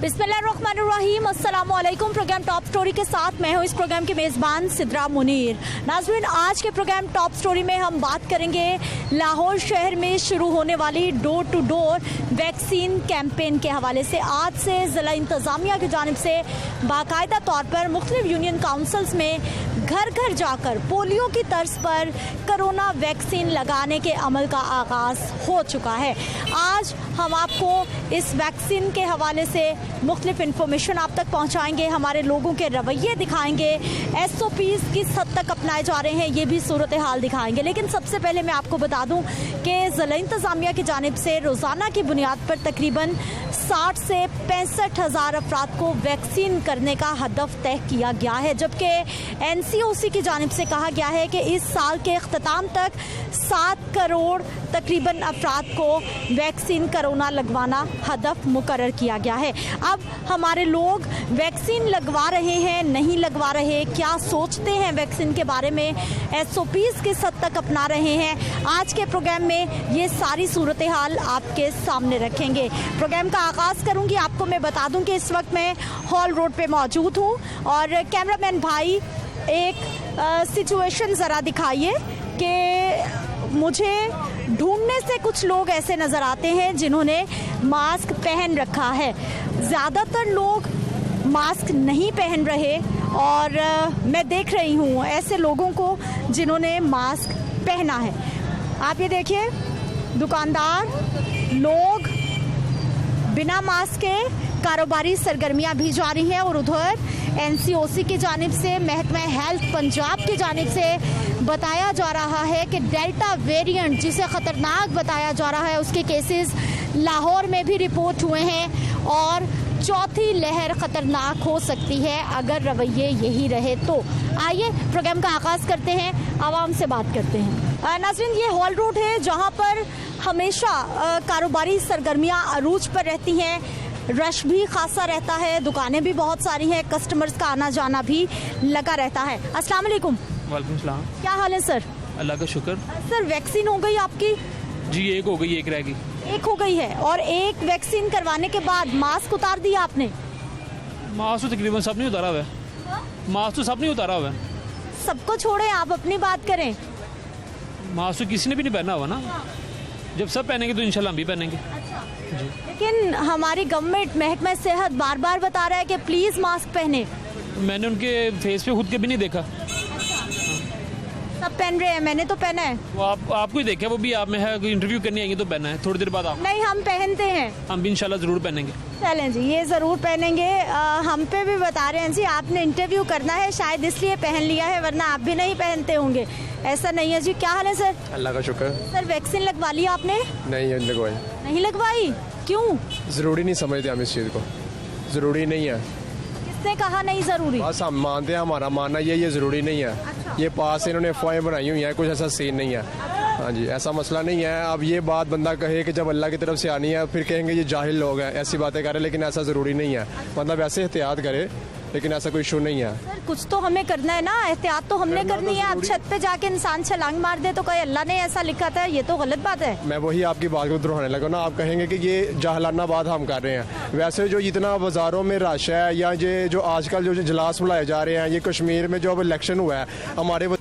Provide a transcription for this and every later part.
बिस्मिल्लाहिर्रहमानिर्रहीम, अस्सलाम वालेकुम। प्रोग्राम टॉप स्टोरी के साथ मैं हूँ इस प्रोग्राम की मेज़बान सिद्रा मुनीर। नाज़रीन, आज के प्रोग्राम टॉप स्टोरी में हम बात करेंगे लाहौर शहर में शुरू होने वाली door to door vaccine campaign के हवाले से। आज से ज़िला इंतज़ामिया की जानिब से बाकायदा तौर पर मुख्तलिफ यूनियन काउंसिल्स में घर घर जाकर पोलियो की तर्ज पर कोरोना वैक्सीन लगाने के अमल का आगाज़ हो चुका है। आज हम आपको इस वैक्सीन के हवाले से मुख्तलिफ इन्फॉर्मेशन आप तक पहुंचाएंगे, हमारे लोगों के रवैये दिखाएंगे, SOPs किस हद तक अपनाए जा रहे हैं ये भी सूरत हाल दिखाएंगे। लेकिन सबसे पहले मैं आपको बता दूं कि ज़िला इंतज़ामिया की जानिब से रोज़ाना की बुनियाद पर तकरीबन 60 से 65 हज़ार अफराद को वैक्सीन करने का हदफ तय किया गया है, जबकि NCOC की जानिब से कहा गया है कि इस साल के अख्ताम तक 7 करोड़ तकरीबन अफराद को वैक्सीन कोरोना लगवाना हदफ मुकर्रर किया गया है। अब हमारे लोग वैक्सीन लगवा रहे हैं, नहीं लगवा रहे, क्या सोचते हैं वैक्सीन के बारे में, SOPs किस हद तक अपना रहे हैं, आज के प्रोग्राम में ये सारी सूरत हाल आपके सामने रखेंगे। प्रोग्राम का आगाज़ करूंगी, आपको मैं बता दूं कि इस वक्त मैं हॉल रोड पे मौजूद हूं और कैमरामैन भाई एक सिचुएशन ज़रा दिखाइए कि मुझे ढूंढने से कुछ लोग ऐसे नज़र आते हैं जिन्होंने मास्क पहन रखा है। ज़्यादातर लोग मास्क नहीं पहन रहे और मैं देख रही हूँ ऐसे लोगों को जिन्होंने मास्क पहना है। आप ये देखिए, दुकानदार लोग बिना मास्क के कारोबारी सरगर्मियां भी जारी हैं और उधर NCOC की जानिब से, महकमा हेल्थ पंजाब की जानिब से बताया जा रहा है कि डेल्टा वेरिएंट जिसे ख़तरनाक बताया जा रहा है उसके केसेस लाहौर में भी रिपोर्ट हुए हैं और चौथी लहर ख़तरनाक हो सकती है अगर रवैये यही रहे तो। आइए प्रोग्राम का आगाज़ करते हैं, आवाम से बात करते हैं। नाज़रीन, ये हॉल रोड है जहाँ पर हमेशा कारोबारी सरगर्मियाँ अरूज पर रहती हैं, रश भी खासा रहता है, दुकानें भी बहुत सारी हैं, कस्टमर्स का आना जाना भी लगा रहता है। अस्सलाम वालेकुम। वालेकुम सलाम। क्या हाल है सर? अल्लाह का शुक्र। सर, वैक्सीन हो गई आपकी? जी, एक हो गई, एक रह गई। एक हो गई है और एक वैक्सीन करवाने के बाद मास्क उतार दिया आपने? मास्क तो तकरीबन सब नहीं उतारा हुआ है। मास्क तो सब नहीं उतारा हुआ है। सबको छोड़े, आप अपनी बात करें। मास्क तो किसी ने भी नहीं पहना हुआ ना। जब सब पहनेंगे तो इंशाल्लाह हम भी पहनेंगे। जी। लेकिन हमारी गवर्नमेंट, महकमा सेहत बार बार बता रहा है कि प्लीज़ मास्क पहने। मैंने उनके फेस पे खुद के भी नहीं देखा। सब पहन रहे हैं, मैंने तो पहना है। वो आपको ही देखा, वो भी आप में है, इंटरव्यू करनी आएंगे तो पहना है, थोड़ी देर बाद आप। नहीं, हम पहनते हैं। हम भी इंशाल्लाह ज़रूर पहनेंगे। चलें जी, ये ज़रूर पहनेंगे। हम पे भी बता रहे हैं जी, आपने इंटरव्यू करना है शायद इसलिए पहन लिया है, वरना आप भी नहीं पहनते होंगे। ऐसा नहीं है जी। क्या हाल है सर? अल्लाह का शुक्र। सर, वैक्सीन लगवा ली आपने? नहीं लगवाई। नहीं लगवाई? क्यों? ज़रूरी नहीं समझते हम इस चीज़ को, ज़रूरी नहीं है। किसने कहा नहीं ज़रूरी? बस हम मानते हैं, हमारा मानना ये ज़रूरी नहीं है। अच्छा। ये पास इन्होंने अफवाहें बनाई हुई हैं, कुछ ऐसा सीन नहीं है। हाँ जी, ऐसा मसला नहीं है। अब ये बात बंदा कहे कि जब अल्लाह की तरफ से आनी है फिर कहेंगे ये जाहिल लोग हैं, ऐसी बातें करें, लेकिन ऐसा ज़रूरी नहीं है। मतलब ऐसे एहतियात करे, लेकिन ऐसा कोई इशू नहीं है। सर, कुछ तो हमें करना है ना, एहतियात तो हमने करनी है। अब छत पे जाके इंसान छलांग मार दे तो कहे अल्लाह ने ऐसा लिखा था, ये तो गलत बात है। मैं वही आपकी बात को दोहराने लगा ना, आप कहेंगे कि ये जाहलाना बात हम कर रहे हैं। वैसे जो इतना बाज़ारों में रश है या ये जो आजकल जो इजलास बुलाए जा रहे हैं, ये कश्मीर में जो अब इलेक्शन हुआ है, हमारे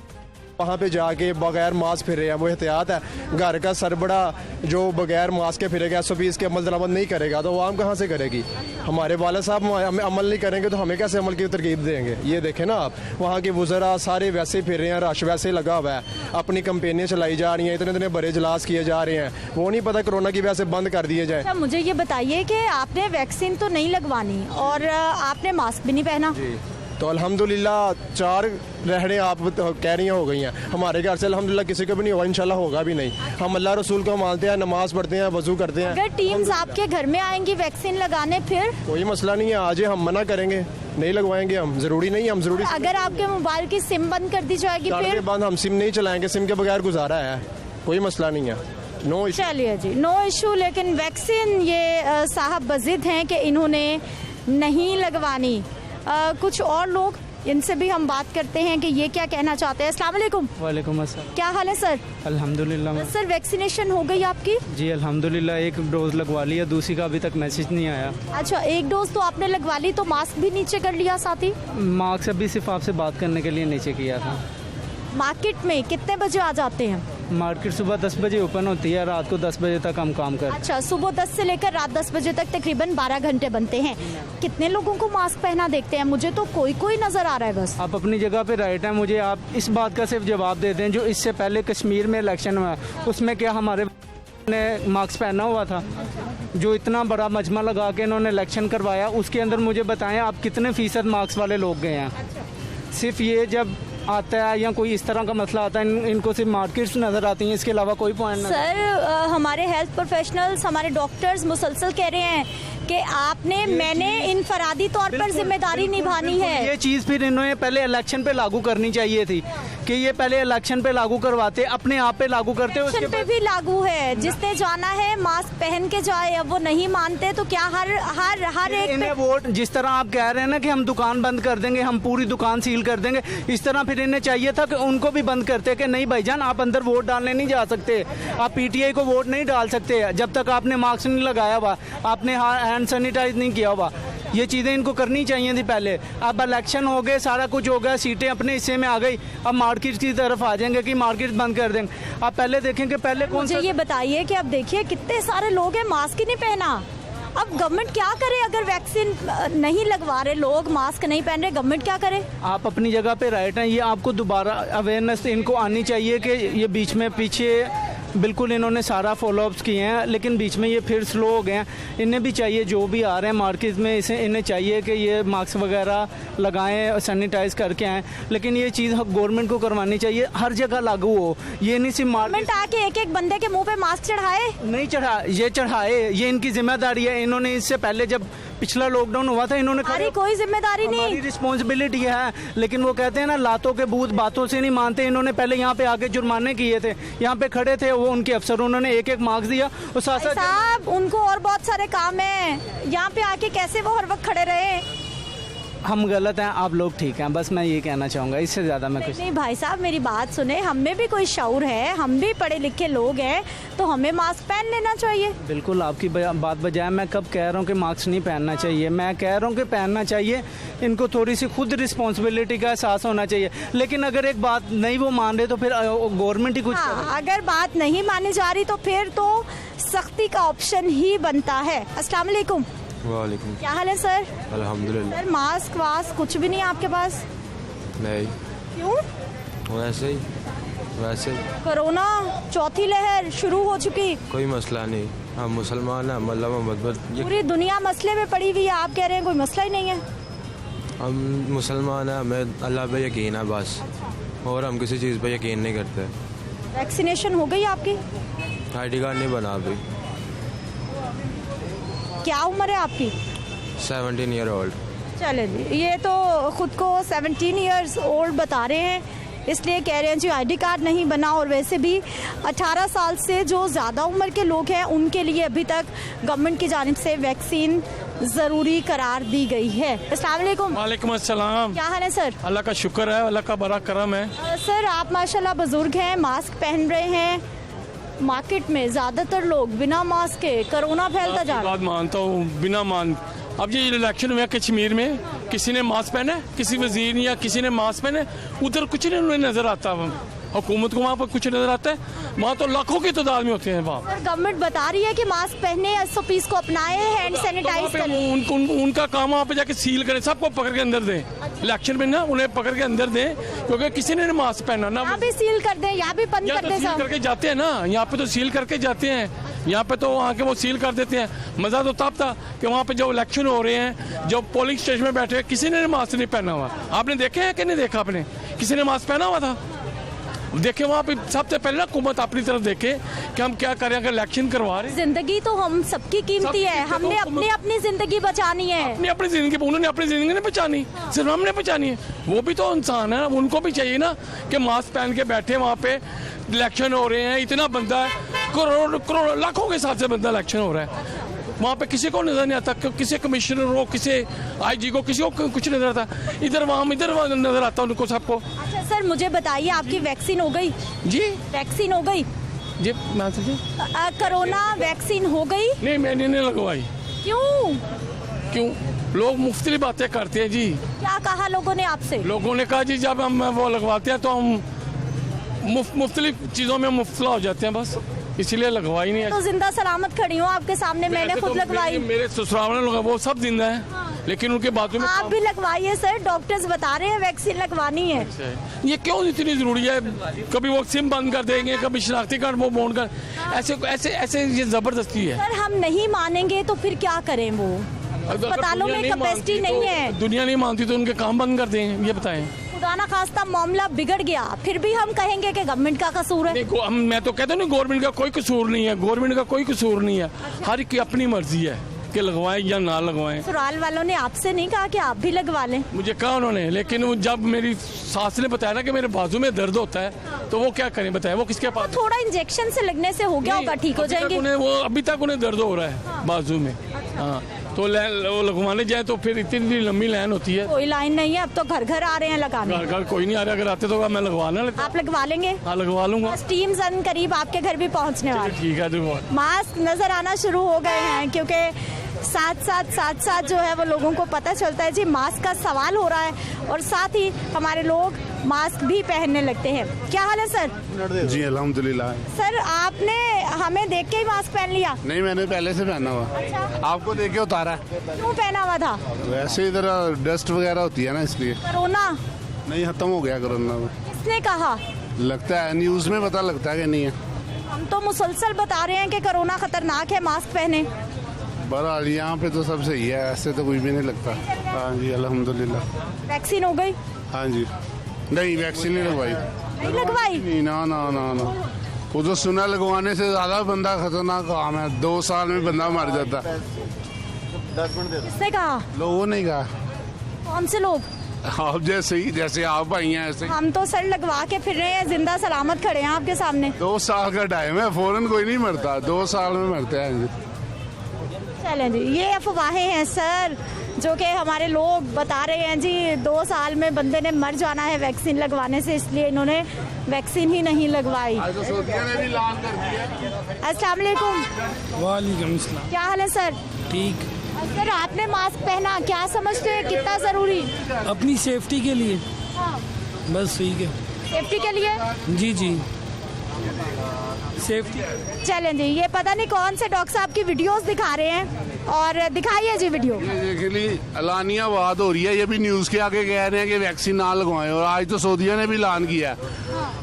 वहाँ पे जाके बगैर मास्क फिरे हैं, वो एहतियात है। घर का सरबड़ा जो बगैर मास्क के फिरेगा, SOPs के अमल दरामद नहीं करेगा तो आवाम कहाँ से करेगी? हमारे वाले साहब हमें अमल नहीं करेंगे तो हमें कैसे अमल की तरकीब देंगे? ये देखें ना आप, वहाँ के वुज़रा सारे वैसे फिर रहे हैं, रश वैसे लगा हुआ है, अपनी कंपेनियाँ चलाई जा रही हैं, इतने इतने बड़े इजलास किए जा रहे हैं, वो नहीं पता कोरोना की वजह से बंद कर दिए जाए। अच्छा, मुझे ये बताइए कि आपने वैक्सीन तो नहीं लगवानी और आपने मास्क भी नहीं पहना। तो अल्हम्दुलिल्लाह 4 रहने आप कह रही हो गई हैं। हमारे घर से अल्हम्दुलिल्लाह किसी को भी नहीं होगा, इंशाल्लाह होगा भी नहीं। हम अल्लाह रसूल को मानते हैं, नमाज पढ़ते हैं, वजू करते हैं। अगर टीम्स आपके घर में आएंगी वैक्सीन लगाने फिर? कोई मसला नहीं है, आज हम मना करेंगे, नहीं लगवाएंगे हम, ज़रूरी नहीं है। हम ज़रूरी अगर आपके मोबाइल की सिम बंद कर दी जाएगी फिर? बंद, हम सिम नहीं चलाएंगे, सिम के बगैर गुजारा है, कोई मसला नहीं है, नो इशू। चलिए जी, नो इशू। लेकिन वैक्सीन ये साहब बजिद हैं कि इन्होंने नहीं लगवानी। कुछ और लोग इनसे भी हम बात करते हैं कि ये क्या कहना चाहते हैं। अस्सलाम वालेकुम। वालेकुम अस्सलाम। क्या हाल है सर? अल्हम्दुलिल्लाह मैम। सर वैक्सीनेशन हो गई आपकी? जी अल्हम्दुलिल्लाह, एक डोज लगवा लिया, दूसरी का अभी तक मैसेज नहीं आया। अच्छा, एक डोज तो आपने लगवा ली, तो मास्क भी नीचे कर लिया साथ ही? मार्क्स अभी सिर्फ आपसे बात करने के लिए नीचे किया था। मार्केट में कितने बजे आ जाते हैं? मार्केट सुबह 10 बजे ओपन होती है, रात को 10 बजे तक हम काम करते हैं। अच्छा, सुबह 10 से लेकर रात 10 बजे तक तकरीबन 12 घंटे बनते हैं। कितने लोगों को मास्क पहना देखते हैं? मुझे तो कोई कोई नजर आ रहा है बस। आप अपनी जगह पे राइट हैं, मुझे आप इस बात का सिर्फ जवाब दे दें, जो इससे पहले कश्मीर में इलेक्शन हुआ उसमें क्या हमारे ने मास्क पहना हुआ था? जो इतना बड़ा मजमा लगा के इन्होंने इलेक्शन करवाया, उसके अंदर मुझे बताएं आप कितने फीसद मास्क वाले लोग गए हैं? सिर्फ ये जब आता है या कोई इस तरह का मसला आता है, इनको सिर्फ मार्केट्स नजर आती हैं, इसके अलावा कोई पॉइंट नहीं। सर हमारे हेल्थ प्रोफेशनल्स, हमारे डॉक्टर्स मुसलसल कह रहे हैं कि मैंने इनफरादी तौर पर जिम्मेदारी निभानी है। ये चीज़ फिर इन्होंने पहले इलेक्शन पे लागू करनी चाहिए थी कि ये पहले इलेक्शन पे लागू करवाते, अपने आप पे लागू करते। उसके इलेक्शन पे भी लागू है, जिसने जाना है मास्क पहन के जाए। अब वो नहीं मानते तो क्या हर एक इन्हें वोट, जिस तरह आप कह रहे हैं ना कि हम दुकान बंद कर देंगे, हम पूरी दुकान सील कर देंगे, इस तरह फिर इन्हें चाहिए था कि उनको भी बंद करते कि नहीं भाईजान, आप अंदर वोट डालने नहीं जा सकते, आप पीटीआई को वोट नहीं डाल सकते जब तक आपने मास्क नहीं लगाया हुआ, आपने हैंड सैनिटाइज नहीं किया हुआ। ये चीज़ें इनको करनी चाहिए थी पहले। अब इलेक्शन हो गए, सारा कुछ हो गया, सीटें अपने हिस्से में आ गई, अब मार्केट की तरफ आ जाएंगे कि मार्केट बंद कर देंगे। आप पहले देखें कि पहले कौन सा। मुझे ये बताइए कि अब देखिए कितने सारे लोग हैं मास्क ही नहीं पहना। अब गवर्नमेंट क्या करे? अगर वैक्सीन नहीं लगवा रहे लोग, मास्क नहीं पहन रहे, गवर्नमेंट क्या करे? आप अपनी जगह पे राइट हैं, ये आपको दोबारा अवेयरनेस इनको आनी चाहिए कि ये बीच में पीछे बिल्कुल इन्होंने सारा फॉलोअप्स किए हैं, लेकिन बीच में ये फिर स्लो हो गए हैं। इन्हें भी चाहिए, जो भी आ रहे हैं मार्केट में, इन्हें चाहिए कि ये मास्क वगैरह लगाएं और सैनिटाइज करके आएँ, लेकिन ये चीज़ गवर्नमेंट को करवानी चाहिए, हर जगह लागू हो। ये नहीं सिर्फ गवर्नमेंट आके एक एक बंदे के मुंह पे मास्क चढ़ाए? नहीं चढ़ाए, ये इनकी जिम्मेदारी है। इन्होंने इससे पहले जब पिछला लॉकडाउन हुआ था, इन्होंने हमारी कोई जिम्मेदारी नहीं, रिस्पॉन्सिबिलिटी है, लेकिन वो कहते हैं ना लातों के भूत बातों से नहीं मानते। इन्होंने पहले यहाँ पे आके जुर्माने किए थे, यहाँ पे खड़े थे वो उनके अफसर, उन्होंने एक एक मार्क्स दिया और साहब उनको और बहुत सारे काम है, यहाँ पे आके कैसे वो हर वक्त खड़े रहे? हम गलत हैं, आप लोग ठीक हैं, बस मैं ये कहना चाहूँगा, इससे ज़्यादा मैं कुछ नहीं। भाई साहब मेरी बात सुने, हम में भी कोई शऊर है, हम भी पढ़े लिखे लोग हैं, तो हमें मास्क पहन लेना चाहिए। बिल्कुल आपकी बात बजाय, मैं कब कह रहा हूँ कि मास्क नहीं पहनना चाहिए, मैं कह रहा हूँ कि पहनना चाहिए। इनको थोड़ी सी खुद रिस्पॉन्सिबिलिटी का एहसास होना चाहिए, लेकिन अगर एक बात नहीं वो मान रहे तो फिर गवर्नमेंट ही कुछ अगर बात नहीं मानी जा रही तो फिर तो सख्ती का ऑप्शन ही बनता है। अस्सलाम वालेकुम। वालेकुम। क्या हाल है सर? अल्हम्दुलिल्लाह। सर मास्क वास्क कुछ भी नहीं आपके पास? नहीं। क्यों? वैसे ही कोरोना चौथी लहर शुरू हो चुकी। कोई मसला नहीं, हम मुसलमान हैं, मतलब मोहब्बत। पूरी दुनिया मसले में पड़ी हुई है, आप कह रहे हैं कोई मसला ही नहीं है। हम मुसलमान हैं, हमें अल्लाह पे यकीन है बस, और हम किसी चीज़ पे यकीन नहीं करते। वैक्सीनेशन हो गई आपकी? ID कार्ड नहीं बना अभी। क्या उम्र है आपकी? 17 ईयर ओल्ड। चले जी, ये तो खुद को 17 ईयर्स ओल्ड बता रहे हैं, इसलिए कह रहे हैं जी ID कार्ड नहीं बना। और वैसे भी 18 साल से जो ज़्यादा उम्र के लोग हैं उनके लिए अभी तक गवर्नमेंट की जानिब से वैक्सीन ज़रूरी करार दी गई है। अस्सलाम वालेकुम। वालेकुम अस्सलाम। क्या हाल है सर? अल्लाह का शुक्र है, अल्लाह का बड़ा करम है। सर आप माशाल्लाह बुजुर्ग हैं, मास्क पहन रहे हैं, मार्केट में ज़्यादातर लोग बिना मास्क के, कोरोना फैलता जा रहा है। बात मानता हूँ, बिना मान। अब ये इलेक्शन हुआ कश्मीर में, किसी ने मास्क पहने, किसी वजीर या किसी ने मास्क पहने, उधर कुछ नहीं उन्हें नजर आता। हुकूमत को वहाँ पर कुछ नजर आता है, वहाँ तो लाखों की तादाद में होते हैं वहाँ। सर गवर्नमेंट बता रही है कि मास्क पहने, SOPs को अपनाए, हैंड सैनिटाइज करें। उनका काम वहाँ पे जाके सील करें, सबको पकड़ के अंदर दें। इलेक्शन में ना उन्हें पकड़ के अंदर दें, क्योंकि किसी ने मास्क पहना ना। यहाँ भी सील कर दें, यहाँ भी बंद कर दें। सील करके जाते हैं ना, यहाँ पे तो सील करके जाते हैं, यहाँ पे तो वहाँ के वो सील कर देते हैं। मज़ा तो तब था कि वहाँ पे जो इलेक्शन हो रहे हैं, जो पोलिंग स्टेशन में बैठे, किसी ने मास्क नहीं पहना हुआ। आपने देखे है कि नहीं देखा? आपने किसी ने मास्क पहना हुआ था? देखे वहाँ पे सबसे पहले ना हुकूमत अपनी तरफ देखे कि हम क्या करें अगर इलेक्शन करवा रहे हैं। जिंदगी तो हम सबकी कीमती है, हमने अपनी अपनी जिंदगी बचानी है। अपनी जिंदगी, उन्होंने अपनी जिंदगी नहीं बचानी, सिर्फ हमने बचानी है। वो भी तो इंसान है, उनको भी चाहिए ना कि मास्क पहन के बैठे वहाँ पे। इलेक्शन हो रहे हैं, इतना बंदा है, करोड़ लाखों के हिसाब से बंदा इलेक्शन हो रहा है। वहाँ पे किसी को नजर नहीं आता, किसी कमिश्नर को, किसी IG को, किसी को कुछ नजर आता। इधर वहाँ नजर आता उनको सबको। अच्छा सर, मुझे बताइए आपकी वैक्सीन हो गई? जी वैक्सीन हो गई? जी मैं जी कोरोना वैक्सीन हो गई? नहीं, मैंने नहीं लगवाई। क्यों? लोग मुफ्तली बातें करते हैं जी। क्या कहा लोगों ने आपसे? लोगों ने कहा जी जब हम वो लगवाते हैं तो हम मुफ्तली चीज़ों में मुफ्तला हो जाते हैं, बस इसलिए लगवाई नहीं है। तो जिंदा सलामत खड़ी हूँ आपके सामने, मैंने खुद लगवाई। मेरे ससुराल वाले लोग वो सब जिंदा हैं, लेकिन उनके बातों में आप भी लगवाइए सर, डॉक्टर्स बता रहे हैं वैक्सीन लगवानी है। ये क्यों इतनी जरूरी है? कभी वो सिम बंद कर देंगे, कभी शनाख्ती कार्ड वो बोन कर, ऐसे ये जबरदस्ती है। सर हम नहीं मानेंगे तो फिर क्या करें? वो अस्पतालों में कैपेसिटी नहीं है। दुनिया नहीं मानती तो उनके काम बंद कर दें, ये बताएं। खुदा ना खास्ता मामला बिगड़ गया, फिर भी हम कहेंगे कि गवर्नमेंट का कसूर है। मैं तो कहता हूँ गवर्नमेंट का कोई कसूर नहीं है, गवर्नमेंट का कोई कसूर नहीं है। हर की अपनी मर्जी है कि लगवाएं या ना लगवाएं। ससुराल वालों ने आपसे नहीं कहा कि आप भी लगवा लें? मुझे कहा उन्होंने, लेकिन वो जब मेरी सास ने बताया ना कि मेरे बाजू में दर्द होता है तो वो क्या करें बताएं, वो किसके पास? थोड़ा इंजेक्शन से लगने से हो गया होगा, ठीक हो जाएंगे। अभी तक उन्हें दर्द हो रहा है बाजू में। हाँ, तो वो लगवाने जाए तो फिर इतनी लंबी लाइन होती है। कोई लाइन नहीं है, अब तो घर घर आ रहे हैं लगाने। घर कोई नहीं आ रहा, अगर आते तो मैं लगवा लेता। आप लगवा लेंगे? हाँ लगवा लूंगा। टीम जन करीब आपके घर भी पहुंचने वाली। ठीक है। मास्क नजर आना शुरू हो गए हैं, क्योंकि साथ जो है वो लोगों को पता चलता है जी मास्क का सवाल हो रहा है, और साथ ही हमारे लोग मास्क भी पहनने लगते हैं। क्या हाल है सर? जी अल्हम्दुलिल्लाह। सर आपने हमें देख के ही मास्क पहन लिया? नहीं, मैंने पहले से पहना हुआ। अच्छा। आपको देख के उतारा। क्यों पहना हुआ था? वैसे इधर डस्ट वगैरह होती है ना, इसलिए। कोरोना नहीं, खत्म हो गया कोरोना में। किसने कहा? लगता है न्यूज़ में पता लगता है कि नहीं है। हम तो मुसलसल बता रहे हैं कि कोरोना खतरनाक है, मास्क पहने। बहरहाल यहाँ पे तो सब सही है, ऐसे तो कुछ भी नहीं लगता। हाँ जी अल्हम्दुलिल्लाह। वैक्सीन हो गई? हाँ जी। नहीं, वैक्सीन नहीं लगवाई। नहीं लगवाई? नहीं, ना। वो तो सुना लगवाने से ज़्यादा बंदा खतरनाक काम है, 2 साल में बंदा मर जाता। किसने कहा? लोगों ने कहा। कौन से लोग? आप जैसे आप आई हैं ऐसे। हम तो सर लगवा के फिर रहे हैं, जिंदा सलामत खड़े हैं आपके सामने। 2 साल का टाइम है, फौरन कोई नहीं मरता, 2 साल में मरते हैं। चलें जी, ये अफवाहें हैं सर जो कि हमारे लोग बता रहे हैं जी। 2 साल में बंदे ने मर जाना है वैक्सीन लगवाने से, इसलिए इन्होंने वैक्सीन ही नहीं लगवाई। अस्सलाम वालेकुम। वालेकुम सलाम। क्या हाल है सर? ठीक। सर आपने मास्क पहना, क्या समझते हैं कितना जरूरी? अपनी सेफ्टी के लिए। हाँ। बस ठीक है। सेफ्टी के लिए? जी सेफ्टी। चलें जी, ये पता नहीं कौन से डॉक्टर साहब की वीडियोस दिखा रहे हैं, और दिखाइए जी वीडियो। देखिए एलानिया बात हो रही है, ये भी न्यूज़ के आगे कह रहे हैं कि वैक्सीन ना लगवाएं, और आज तो सऊदीया ने भी ऐलान किया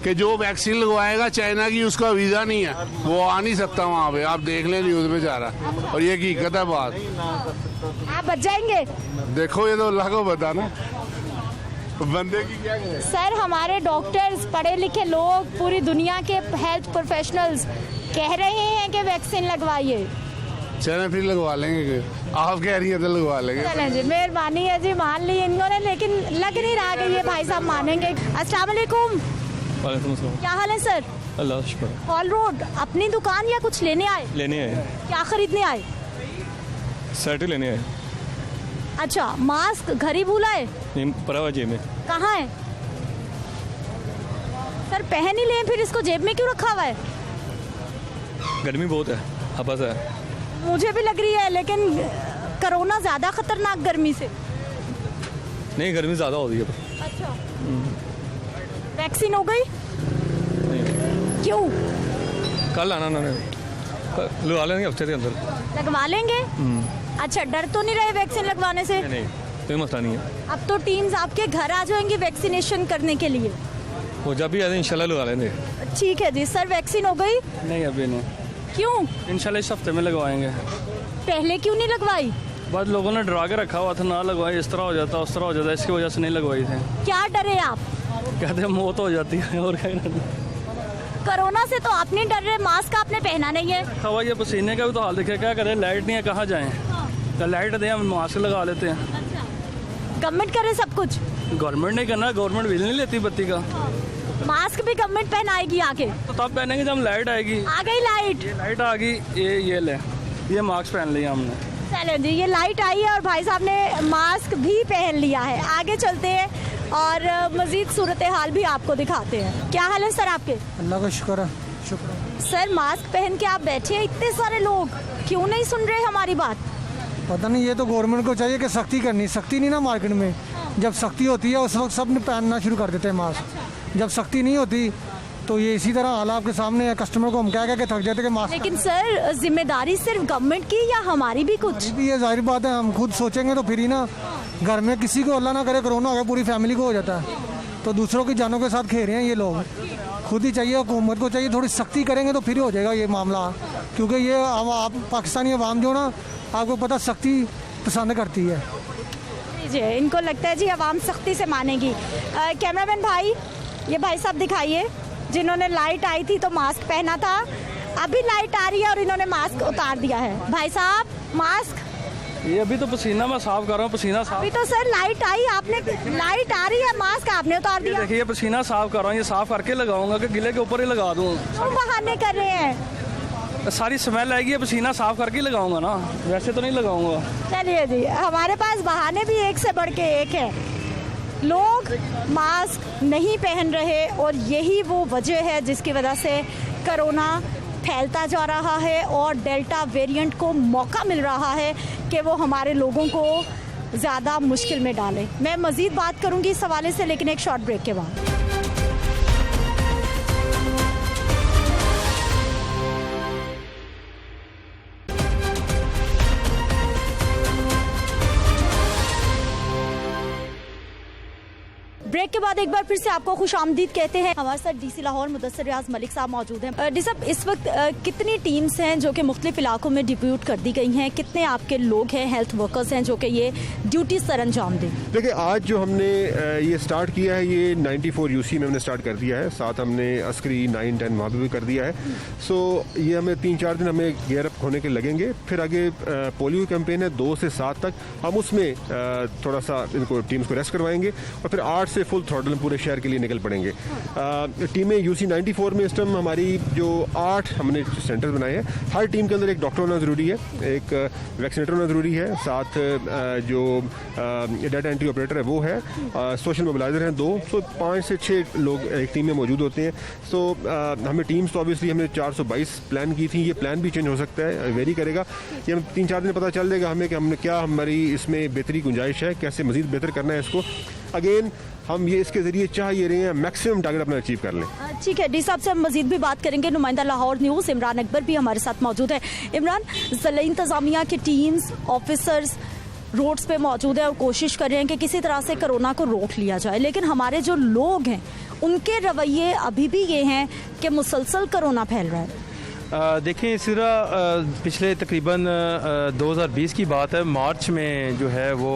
कि जो वैक्सीन लगवाएगा चाइना की, उसका वीज़ा नहीं है, वो आ नहीं सकता वहाँ पे। आप देख लें न्यूज़ में जा रहा, और ये हकीकत है बात। आप बच जाएंगे? देखो ये तो अल्लाह को पता ना, बंदे की क्या करें। सर हमारे डॉक्टर्स, पढ़े लिखे लोग, पूरी दुनिया के हेल्थ प्रोफेशनल्स कह रहे हैं कि वैक्सीन लगवाइए। चलें फिर लगवा लेंगे, आप कह रही हैं तो लगवा लेंगे। चलें जी, मेहरबानी है जी, मान ली इन्होंने, लेकिन लग नहीं रहा कि ये भाई साहब मानेंगे। अस्सलाम वालेकुम। क्या हाल है सर? अल्लाह का शुक्र। हॉल रोड अपनी दुकान या कुछ लेने आए? लेने आए। क्या खरीदने आए? शर्ट लेने आए। अच्छा, मास्क घर ही भूला है? नहीं, परावा जेब में। कहाँ है सर? पहन ही ले, फिर इसको जेब में क्यों रखा हुआ है? गर्मी बहुत है, हपस है। मुझे भी लग रही है, लेकिन कोरोना ज्यादा खतरनाक गर्मी से। नहीं, गर्मी ज़्यादा हो रही है। अच्छा, वैक्सीन हो गई? नहीं। क्यों? कल आना ना, लगवा लेंगे हफ्ते के अंदर। लगवा लेंगे? अच्छा, डर तो नहीं रहे वैक्सीन लगवाने से? नहीं, कोई मसला नहीं है। अब तो टीम्स आपके घर आ जाएंगी वैक्सीनेशन करने के लिए। वो जब भी आए इंशाल्लाह लगवा लेंगे। ठीक है जी। सर वैक्सीन हो गई? नहीं अभी नहीं। क्यों? इंशाल्लाह इस हफ्ते में लगवाएंगे। पहले क्यों नहीं लगवाई? बाद लोगों ने डरा के रखा हुआ था, ना लगवाई, इस तरह हो जाता उस तरह हो जाता, इसकी वजह से नहीं लगवाई थे। क्या डरे आप? कहते हैं मौत हो जाती है, और क्या। कोरोना से तो आप नहीं डर रहे, मास्क आपने पहना नहीं है। हवा ये पसीने का भी तो हाल देखिए, क्या करें, लाइट नहीं है, कहाँ जाएं। तो लाइट दें, हम मास्क लगा लेते हैं। गवर्नमेंट करे सब कुछ? गवर्नमेंट नहीं करना, गवर्नमेंट बिल नहीं लेती बत्ती का। मास्क भी गवर्नमेंट पहनाएगी आके? तो तब पहनेंगे जब लाइट आएगी। आ गई लाइट? लाइट आ गई, ये ले। ये मास्क पहन लिया हमने। चलो जी, ये लाइट आई है और भाई साहब ने मास्क भी पहन लिया है। आगे चलते हैं और मजीद सूरत हाल भी आपको दिखाते हैं। क्या हाल है सर आपके? अल्लाह का शुक्र है, शुक्र है। सर मास्क पहन के आप बैठे हैं, इतने सारे लोग क्यों नहीं सुन रहे हमारी बात? पता नहीं, ये तो गवर्नमेंट को चाहिए कि सख्ती करनी। सख्ती नहीं ना मार्केट में, जब सख्ती होती है उस वक्त सब ने पहनना शुरू कर देते हैं मास्क। जब सख्ती नहीं होती तो ये इसी तरह हाल आपके सामने है। कस्टमर को हम कह के थक जाते कि मास्क। लेकिन सर जिम्मेदारी सिर्फ गवर्नमेंट की या हमारी भी कुछ? ये जाहिर बात है, हम खुद सोचेंगे तो फिर ही ना। घर में किसी को अल्लाह ना करे कोरोना हो गया, पूरी फैमिली को हो जाता है, तो दूसरों की जानों के साथ खेल रहे हैं ये लोग। खुद ही चाहिए, हुकूमत को चाहिए थोड़ी सख्ती करेंगे तो फिर हो जाएगा ये मामला। क्योंकि ये आप पाकिस्तानी अवाम जो ना, आपको पता सख्ती पसंद करती है जी। इनको लगता है जी अवाम सख्ती से मानेगी। कैमरामैन भाई, ये भाई साहब दिखाइए जिन्होंने लाइट आई थी तो मास्क पहना था, अभी लाइट आ रही है और इन्होंने मास्क उतार दिया है। भाई साहब मास्क, ये अभी तो पसीना मैं साफ कर रहा हूँ, पसीना साफ। अभी तो सर लाइट आई, आपने लाइट आ रही है, मास्क आपने उतार दिया। देखिए पसीना साफ कर रहा हूँ, ये साफ करके लगाऊंगा कि गिले के ऊपर ही लगा दूँ। क्यों बहाने कर रहे हैं? सारी स्मेल आएगी, पसीना साफ करके लगाऊंगा ना, वैसे तो नहीं लगाऊंगा। चलिए जी, हमारे पास बहाने भी एक से बढ़ के एक है। लोग मास्क नहीं पहन रहे और यही वो वजह है जिसकी वजह से कोरोना फैलता जा रहा है और डेल्टा वेरिएंट को मौका मिल रहा है कि वो हमारे लोगों को ज़्यादा मुश्किल में डाले। मैं मज़ीद बात करूंगी इस हवाले से, लेकिन एक शॉर्ट ब्रेक के बाद। ब्रेक के बाद एक बार फिर से आपको खुशामदीद कहते हैं। हमारे साथ डीसी लाहौर मुदस्सिर रियाज मलिक साहब मौजूद हैं। डी साहब, इस वक्त कितनी टीम्स हैं जो कि मुख्तलिफ इलाकों में डिप्यूट कर दी गई हैं? कितने आपके लोग हैं, हेल्थ वर्कर्स हैं जो कि ये ड्यूटी सर अंजाम दें? देखिए, आज जो हमने ये स्टार्ट किया है, ये 94 यूसी में हमने स्टार्ट कर दिया है। साथ हमने अस्करी 9-10 वहाँ पर भी कर दिया है। सो ये हमें 3-4 दिन हमें गेयर अप होने के लगेंगे। फिर आगे पोलियो कैंपेन है 2 से 7 तक, हम उसमें थोड़ा सा इनको टीम्स को रेस्ट करवाएंगे और फिर 8 से फुल थ्रॉटल पूरे शहर के लिए निकल पड़ेंगे। टीमें यूसी 94 में इस टाइम हमारी जो 8 हमने सेंटर बनाए हैं, हर टीम के अंदर एक डॉक्टर होना ज़रूरी है, एक वैक्सीनेटर होना ज़रूरी है, साथ जो डाटा एंट्री ऑपरेटर है वो है, सोशल मोबिलाइजर हैं 2, सो 5 से 6 लोग एक टीम में मौजूद होते हैं। सो हमें टीम्स तो ऑब्वियसली हमने 422 प्लान की थी, ये प्लान भी चेंज हो सकता है, वेरी करेगा। ये हम 3-4 दिन पता चल जाएगा हमें कि हमने क्या, हमारी इसमें बेहतरी गुंजाइश है, कैसे मजीद बेहतर करना है इसको। अगेन हम ये इसके जरिए चाह ये रहे हैं मैक्सिमम टारगेट अपना अचीव कर लें। ठीक है, डी साहब से हम मजीद भी बात करेंगे। नुमाइंदा लाहौर न्यूज़ इमरान अकबर भी हमारे साथ मौजूद है। इमरान, ज़िला इंतज़ामिया की टीम्स, ऑफिसर्स रोड्स पे मौजूद है और कोशिश कर रहे हैं कि किसी तरह से कोरोना को रोक लिया जाए, लेकिन हमारे जो लोग हैं उनके रवैये अभी भी ये हैं कि मुसलसल कोरोना फैल रहा है। देखें, इस तरह पिछले तकरीबन 2020 की बात है, मार्च में जो है वो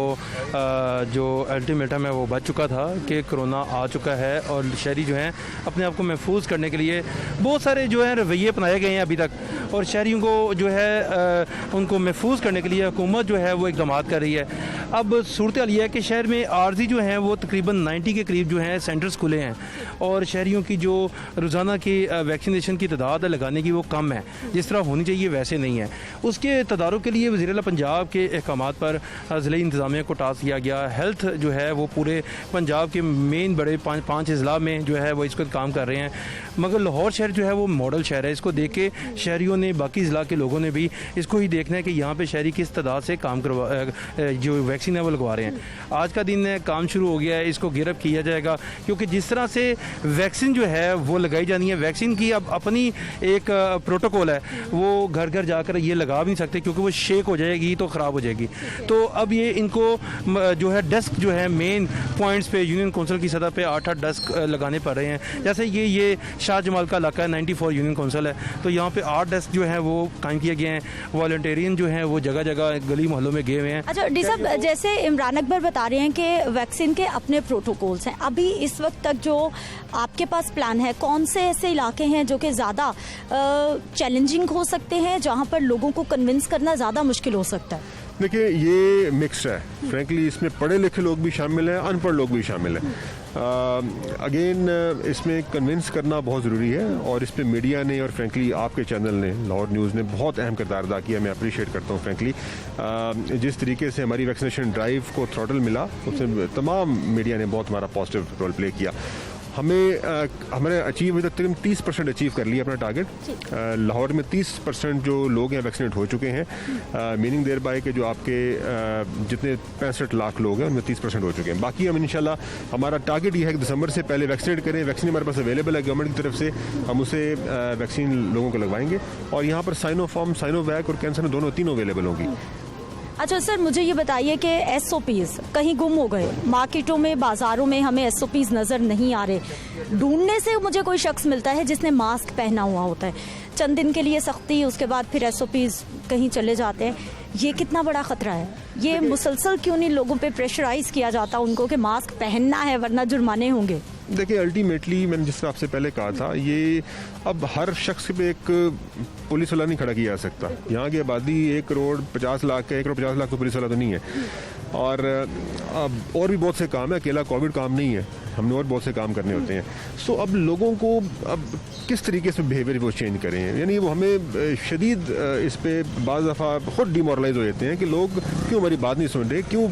जो अल्टीमेटम है वो बच चुका था कि कोरोना आ चुका है और शहरी जो हैं अपने आप को महफूज करने के लिए बहुत सारे जो है रवैये अपनाए गए हैं अभी तक, और शहरियों को जो है उनको महफूज करने के लिए हुकूमत जो है वो इक़दाम कर रही है। अब सूरत हाल ये है कि शहर में आर्जी जो हैं वो तकरीबन 90 के करीब जो हैं सेंटर्स खुले हैं और शहरियों की जो रोज़ाना की वैक्सीनेशन की तादाद लगाने की वो कम है, जिस तरह होनी चाहिए वैसे नहीं है। उसके तदारुक के लिए वज़ीर-ए-आला पंजाब के अहकामात पर ज़िला इंतज़ामिया को टास्क दिया गया। हेल्थ जो है वो पूरे पंजाब के मेन बड़े 5 अजला में जो है वो इस वक्त काम कर रहे हैं, मगर लाहौर शहर जो है वो मॉडल शहर है। इसको देख के शहरियों ने, बाकी ज़िला के लोगों ने भी इसको ही देखना है कि यहाँ पर शहरी किस तादाद से काम करवा जो वैक्सीन है वो लगवा रहे हैं। आज का दिन है, काम शुरू हो गया है, इसको गिरफ्त किया जाएगा, क्योंकि जिस तरह से वैक्सीन जो है वो लगाई जानी है, वैक्सीन की अब अपनी एक प्रोटोकॉल है, वो घर घर जाकर ये लगा भी नहीं सकते क्योंकि वो शेक हो जाएगी तो ख़राब हो जाएगी। तो अब ये इनको जो है डेस्क जो है मेन पॉइंट्स पे यूनियन काउंसिल की सतह पे 8-8 डेस्क लगाने पड़ रहे हैं। जैसे ये शाह जमाल का इलाका है, 94 यूनियन काउंसिल है, तो यहाँ पे 8 डेस्क जो है वो कायम किए गए हैं। वॉलंटियरियन जो है वो जगह जगह गली मोहल्लों में गए हुए हैं। अच्छा डी साहब, जैसे इमरान अकबर बता रहे हैं कि वैक्सीन के अपने प्रोटोकॉल्स हैं, अभी इस वक्त तक जो आपके पास प्लान है, कौन से ऐसे इलाके हैं जो कि ज़्यादा चैलेंजिंग हो सकते हैं, जहाँ पर लोगों को कन्विंस करना ज़्यादा मुश्किल हो सकता है? देखिए, ये मिक्स्ड है फ्रैंकली, इसमें पढ़े लिखे लोग भी शामिल हैं, अनपढ़ लोग भी शामिल हैं। अगेन इसमें कन्विंस करना बहुत ज़रूरी है और इस पर मीडिया ने और फ्रेंकली आपके चैनल ने, लाहौर न्यूज़ ने बहुत अहम किरदार अदा किया। मैं अप्रिशिएट करता हूँ फ्रेंकली। जिस तरीके से हमारी वैक्सीनेशन ड्राइव को थ्रॉटल मिला, उसमें तमाम मीडिया ने बहुत हमारा पॉजिटिव रोल प्ले किया। हमने अचीव तकरीबन 30% अचीव कर लिया अपना टारगेट। लाहौर में 30% जो लोग हैं वैक्सीनेट हो चुके हैं, मीनिंग देयर बाय कि जो आपके जितने 65 लाख लोग हैं उनमें 30% हो चुके हैं। बाकी हम इंशाल्लाह, हमारा टारगेट ये है कि दिसंबर से पहले वैक्सीनेट करें। वैक्सीन हमारे पास अवेलेबल है गवर्नमेंट की तरफ से, हम उसे वैक्सीन लोगों को लगवाएंगे और यहाँ पर साइनोफार्म, साइनोवैक और कैंसर में तीनों अवेलेबल होंगी। अच्छा सर, मुझे ये बताइए कि SOPs कहीं गुम हो गए, मार्केटों में, बाजारों में हमें SOPs नज़र नहीं आ रहे। ढूंढने से मुझे कोई शख्स मिलता है जिसने मास्क पहना हुआ होता है, चंद दिन के लिए सख्ती, उसके बाद फिर SOPs कहीं चले जाते हैं। ये कितना बड़ा खतरा है? ये मुसलसल क्यों नहीं लोगों पे प्रेशराइज किया जाता उनको कि मास्क पहनना है वरना जुर्माने होंगे? देखिए, अल्टीमेटली मैंने जिस तरह आपसे पहले कहा था, ये अब हर शख्स पे एक पुलिस वाला नहीं खड़ा किया जा सकता। यहाँ की आबादी 1 करोड़ 50 लाख है, 1 करोड़ 50 लाख तो पुलिस वाला तो नहीं है। और अब और भी बहुत से काम है, अकेला कोविड काम नहीं है, हमने और बहुत से काम करने होते हैं। सो अब लोगों को अब किस तरीके से बिहेवियर वो चेंज करें, यानी वो हमें शदीद इस पे बाज़ दफ़ा खुद डिमोरलाइज हो जाते हैं कि लोग क्यों हमारी बात नहीं सुन रहे, क्यों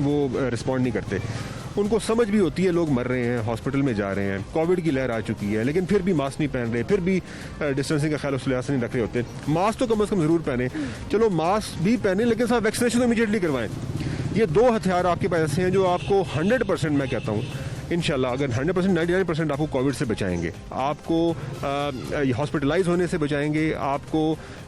वो रिस्पॉन्ड नहीं करते। उनको समझ भी होती है लोग मर रहे हैं, हॉस्पिटल में जा रहे हैं, कोविड की लहर आ चुकी है, लेकिन फिर भी मास्क नहीं पहन रहे, फिर भी डिस्टेंसिंग का ख्याल उस लिहाज से नहीं रख रहे होते। मास्क तो कम से कम ज़रूर पहने, चलो मास्क भी पहने, लेकिन साथ वैक्सीनेशन तो इमीडिएटली करवाएं। ये 2 हथियार आपके पास ऐसे हैं जो आपको 100% मैं कहता हूँ इंशाल्लाह, अगर 100% 99% आपको कोविड से बचाएंगे, आपको हॉस्पिटलाइज होने से बचाएंगे, आपको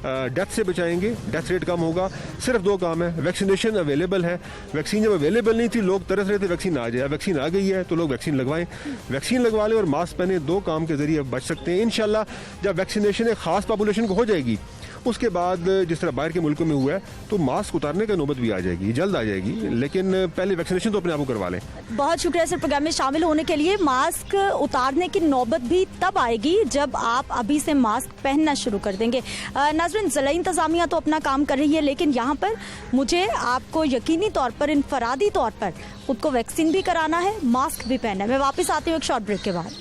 डेथ से बचाएंगे, डेथ रेट कम होगा। सिर्फ 2 काम है, वैक्सीनेशन अवेलेबल है। वैक्सीन जब अवेलेबल नहीं थी, लोग तरस रहे थे वैक्सीन आ जाए, वैक्सीन आ गई है तो लोग वैक्सीन लगवाएं, वैक्सीन लगवा लें और मास्क पहने। 2 काम के जरिए बच सकते हैं इंशाल्लाह। जब वैक्सीनेशन एक खास पॉपुलेशन को हो जाएगी, उसके बाद जिस तरह बाहर के मुल्कों में हुआ है, तो मास्क उतारने का नौबत भी आ जाएगी, जल्द आ जाएगी, लेकिन पहले वैक्सीनेशन तो अपने आप को करवा लें। बहुत शुक्रिया सर प्रोग्राम में शामिल होने के लिए। मास्क उतारने की नौबत भी तब आएगी जब आप अभी से मास्क पहनना शुरू कर देंगे। नाज़रीन, ज़िला इंतज़ामिया तो अपना काम कर रही है, लेकिन यहाँ पर मुझे आपको यकीनी तौर पर, इनफरादी तौर पर खुद को वैक्सीन भी कराना है, मास्क भी पहनना है। मैं वापस आती हूँ एक शॉर्ट ब्रेक के बाद।